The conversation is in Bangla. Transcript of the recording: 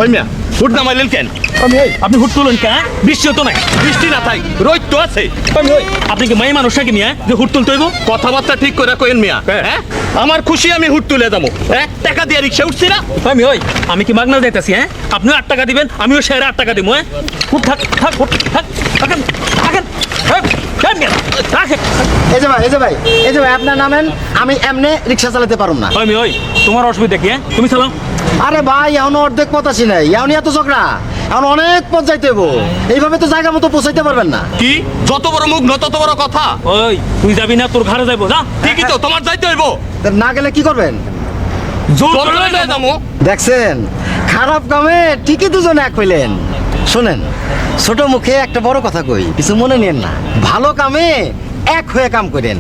ওই মিয়া হুট নামাইলেন কেন? আপনি হুট তুলেন কেন? বৃষ্টিও তো নাই। বৃষ্টি না থাক, রোদ তো আছে। আপনি কি মাই মানুষ নাকি নিয়ে যে হুট তুলতে হইব? কথাবার্তা ঠিক করে কইন মিয়া। হ্যাঁ আমার খুশি আমি হুট তুলে যাবো। হ্যাঁ টাকা দিয়ে রিক্সা উঠছি না। আমি কি মাগনা যাইতাছি? হ্যাঁ আপনিও 8 টাকা দিবেন, আমিও শেয়ারে 8 টাকা দিব। হ্যাঁ হুট থাক থাক হুট থাক থাকেন থাকেন। এই যে ভাই আপনার নামেন, আমি এমনি রিক্সা চালাতে পারুম না। তোমার অসুবিধা কি? তুমি চালাও। আরে ভাই এখন অর্ধেক পথ আসি নাই, এখন এত ঝগড়া, এখন অনেক পথ যাইতে হইব। এইভাবে তো জায়গা মতো পৌঁছাইতে পারবেন না। কি যত বড় মুখ তত বড় কথা। তুই যাবি না, তোর ঘরে যাইবো। যা। ঠিকই তো, তোমার যাইতে হইব। তা না গেলে কি করবেন? জোর করে লয়ে যাবো। দেখছেন খারাপ কামে ঠিকই দুজনে এক হইলেন। শোনেন, ছোট মুখে একটা বড় কথা কই, কিছু মনে নেন না। ভালো কামে এক হয়ে কাম করেন।